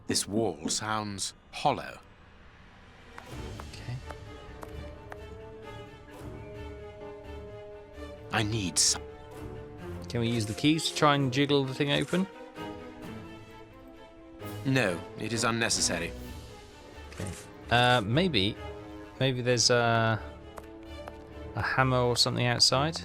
This wall sounds hollow. Okay. I need some. Can we use the keys to try and jiggle the thing open? No, it is unnecessary. Okay. Maybe there's a hammer or something outside.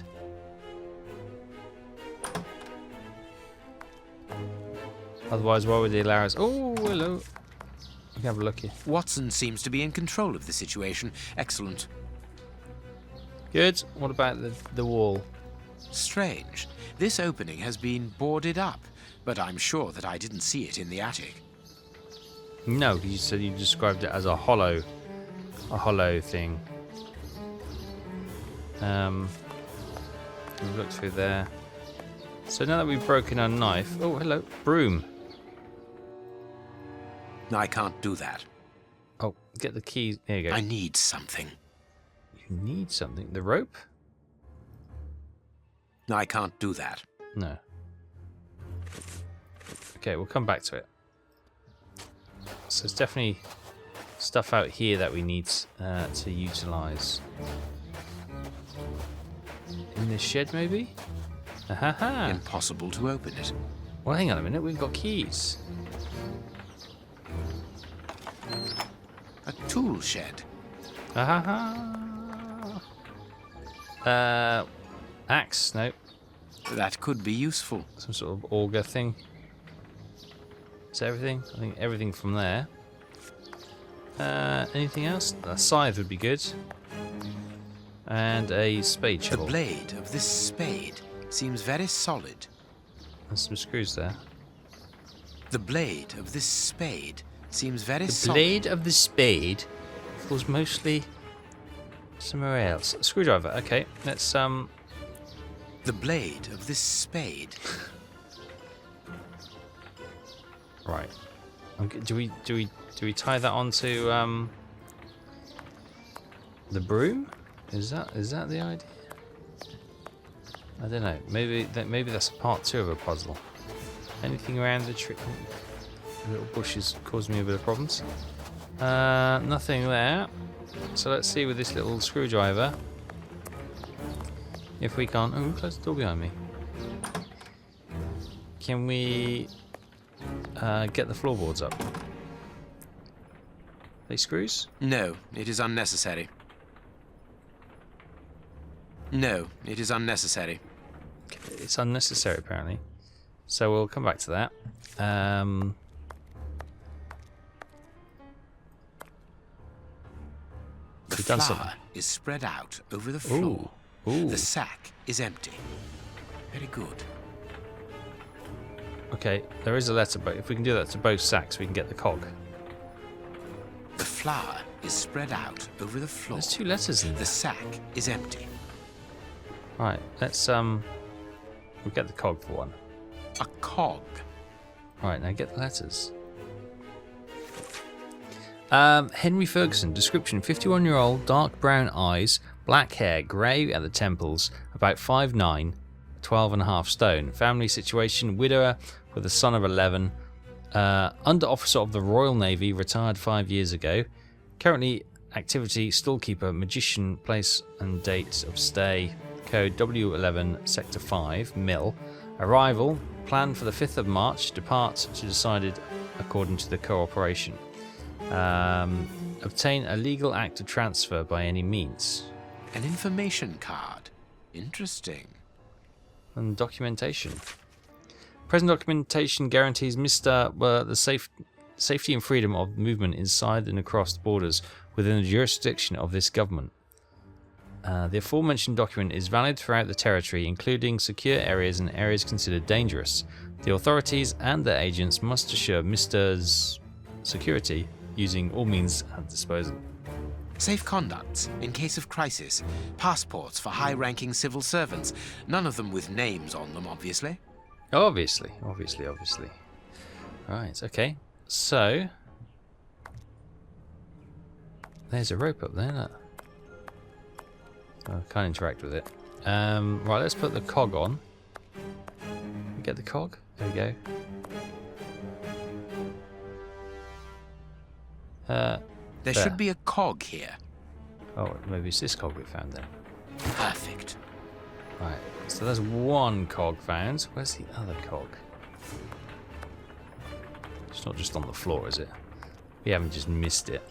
Otherwise, why would they allow us? Oh, hello. We can have a look here. Watson seems to be in control of the situation. Excellent. Good. What about the wall? Strange. This opening has been boarded up, but I'm sure that I didn't see it in the attic. No, you said you described it as a hollow thing. We've looked through there. So now that we've broken our knife... Oh, hello. Broom. I can't do that. Oh, get the keys. There you go. I need something. You need something? The rope? I can't do that. No. Okay, we'll come back to it. So there's definitely stuff out here that we need to utilise. In this shed, maybe? Ahaha. Impossible to open it. Well, hang on a minute. We've got keys. A tool shed. Ahaha. Axe? No. That could be useful. Some sort of auger thing. Is that everything? I think everything from there. Anything else? A scythe would be good. And a spade shovel. The blade of this spade seems very solid. And some screws there. The blade of this spade seems very The solid. blade of the spade was mostly somewhere else. A screwdriver. Okay, let's The blade of this spade. Right. Do we tie that onto the broom? Is that the idea? I don't know. Maybe that's part 2 of a puzzle. Anything around the tree? The little bushes causing me a bit of problems. Nothing there. So let's see with this little screwdriver if we can't. Oh, close the door behind me. Can we get the floorboards up? They screws? No, it is unnecessary. No, it is unnecessary. It's unnecessary, apparently. So we'll come back to that. The flour is spread out over the floor. Ooh. The sack is empty. Very good. Okay, there is a letter, but if we can do that to both sacks, we can get the cog. The flour is spread out over the floor. There's 2 letters in there. The sack is empty. Right, let's we'll get the cog for one. A cog. Right, now get the letters. Henry Ferguson, description: 51-year-old, dark brown eyes, black hair, grey at the temples, about 5'9", 12.5 stone. Family situation: widower with a son of 11. Under officer of the Royal Navy, retired 5 years ago. Currently activity: storekeeper, magician, place and date of stay, code W11, sector 5, Mill. Arrival: planned for the 5th of March. Depart to decided according to the cooperation. Obtain a legal act of transfer by any means. An information card. Interesting. And documentation. Present documentation guarantees the safety and freedom of movement inside and across the borders within the jurisdiction of this government. The aforementioned document is valid throughout the territory, including secure areas and areas considered dangerous. The authorities and their agents must assure Mr.'s security using all means at disposal. Safe conducts in case of crisis. Passports for high-ranking civil servants. None of them with names on them, obviously. Obviously. Right, okay. So there's a rope up there, look. I can't interact with it. Right, let's put the cog on. Get the cog? There we go. There should be a cog here. Oh, maybe it's this cog we found then. Perfect. Right, so there's one cog found. Where's the other cog? It's not just on the floor, is it? We haven't just missed it.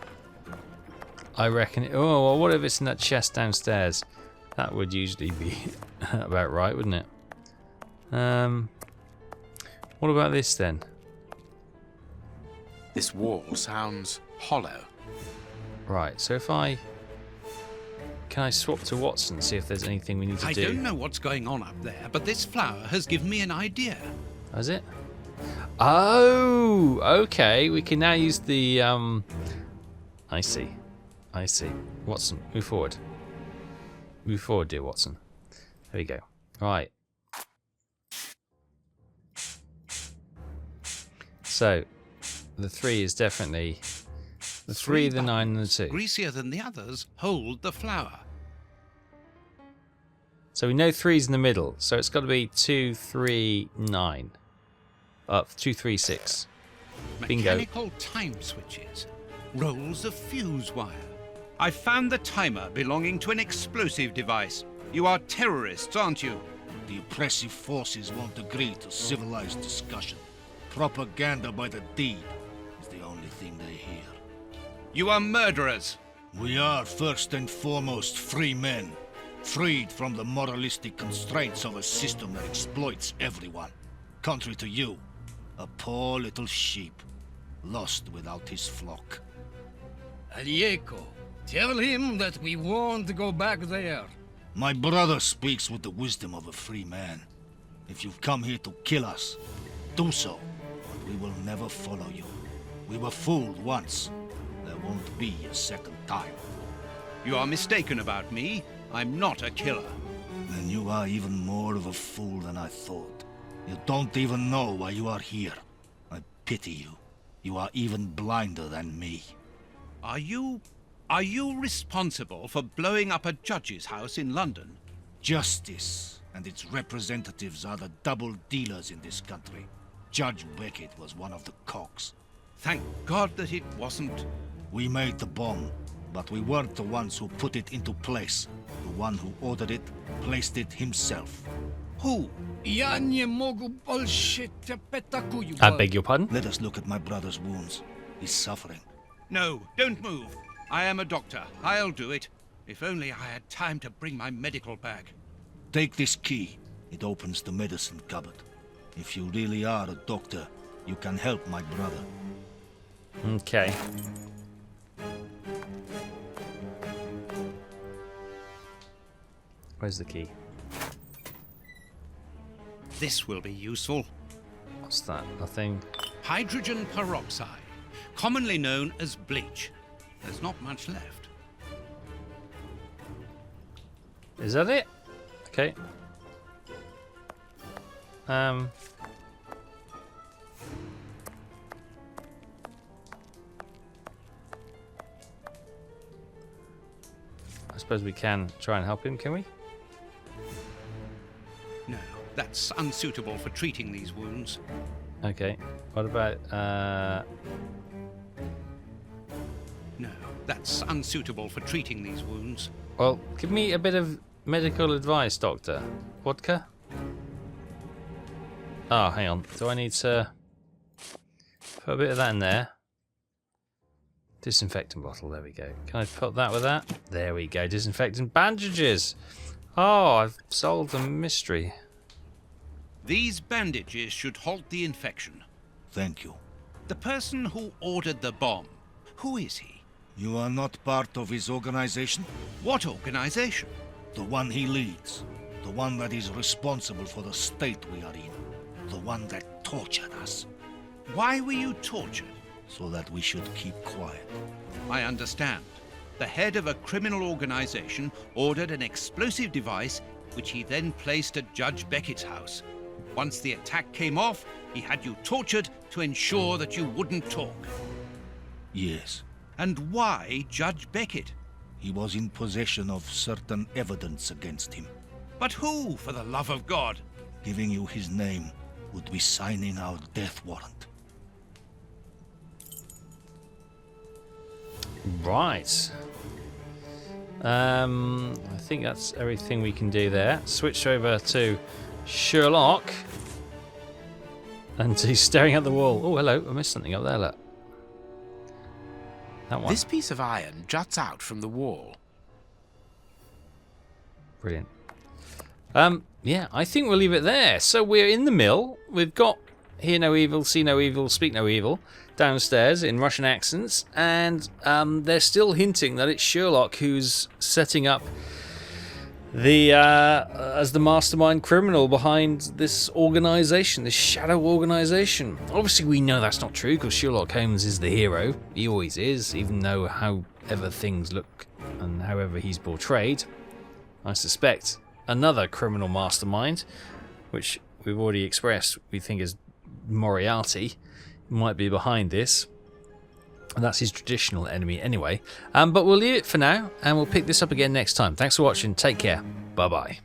I reckon it... Oh, well, what if it's in that chest downstairs? That would usually be about right, wouldn't it? What about this then? This wall sounds hollow. Right, so if I... Can I swap to Watson, see if there's anything we need to do? I don't know what's going on up there, but this flower has given me an idea. Has it? Oh, okay. We can now use the... I see. Watson, move forward. Move forward, dear Watson. There we go. Right. So, the 3 is definitely... The 3, the 9, and the 2. Greasier than the others, hold the flower. So we know 3's in the middle, so it's got to be 2, 3, 9. 2, 3, 6. Bingo. Mechanical time switches. Rolls of fuse wire. I found the timer belonging to an explosive device. You are terrorists, aren't you? The oppressive forces won't agree to civilized discussion. Propaganda by the deed is the only thing they hear. You are murderers. We are first and foremost free men, freed from the moralistic constraints of a system that exploits everyone. Contrary to you, a poor little sheep, lost without his flock. Alieco, tell him that we won't go back there. My brother speaks with the wisdom of a free man. If you've come here to kill us, do so, but we will never follow you. We were fooled once. There won't be a second time. You are mistaken about me. I'm not a killer. Then you are even more of a fool than I thought. You don't even know why you are here. I pity you. You are even blinder than me. Are you responsible for blowing up a judge's house in London? Justice and its representatives are the double dealers in this country. Judge Beckett was one of the cogs. Thank God that it wasn't. We made the bomb, but we weren't the ones who put it into place. The one who ordered it placed it himself. Who? Ja nie mogę bullshit petakuju. I beg your pardon? Let us look at my brother's wounds. He's suffering. No, don't move. I am a doctor. I'll do it. If only I had time to bring my medical bag. Take this key. It opens the medicine cupboard. If you really are a doctor, you can help my brother. Okay. Where's the key? This will be useful. What's that? Nothing. Hydrogen peroxide, commonly known as bleach. There's not much left. Is that it? Okay. I suppose we can try and help him, can we? No, that's unsuitable for treating these wounds. Okay. What about No, that's unsuitable for treating these wounds. well, give me a bit of medical advice, Doctor. Vodka? Oh, hang on. Do I need to put a bit of that in there? Disinfectant bottle, there we go. Can I put that with that? There we go, disinfectant bandages. Oh, I've solved the mystery. These bandages should halt the infection. Thank you. The person who ordered the bomb, who is he? You are not part of his organization? What organization? The one he leads. The one that is responsible for the state we are in. The one that tortured us. Why were you tortured? So that we should keep quiet. I understand. The head of a criminal organization ordered an explosive device which he then placed at Judge Beckett's house. Once the attack came off, he had you tortured to ensure that you wouldn't talk. Yes. And why Judge Beckett? He was in possession of certain evidence against him. But who, for the love of God? Giving you his name would be signing our death warrant. Right. I think that's everything we can do there. Switch over to Sherlock. And he's staring at the wall. Oh, hello. I missed something up there, look. That one. This piece of iron juts out from the wall. Brilliant. Yeah, I think we'll leave it there. So we're in the mill. We've got hear no evil, see no evil, speak no evil downstairs in Russian accents, and they're still hinting that it's Sherlock who's setting up the as the mastermind criminal behind this organization, this shadow organization. Obviously, we know that's not true because Sherlock Holmes is the hero. He always is, even though however things look and however he's portrayed. I suspect another criminal mastermind, which we've already expressed we think is Moriarty, might be behind this. And that's his traditional enemy anyway. But we'll leave it for now, and we'll pick this up again next time. Thanks for watching. Take care. Bye-bye.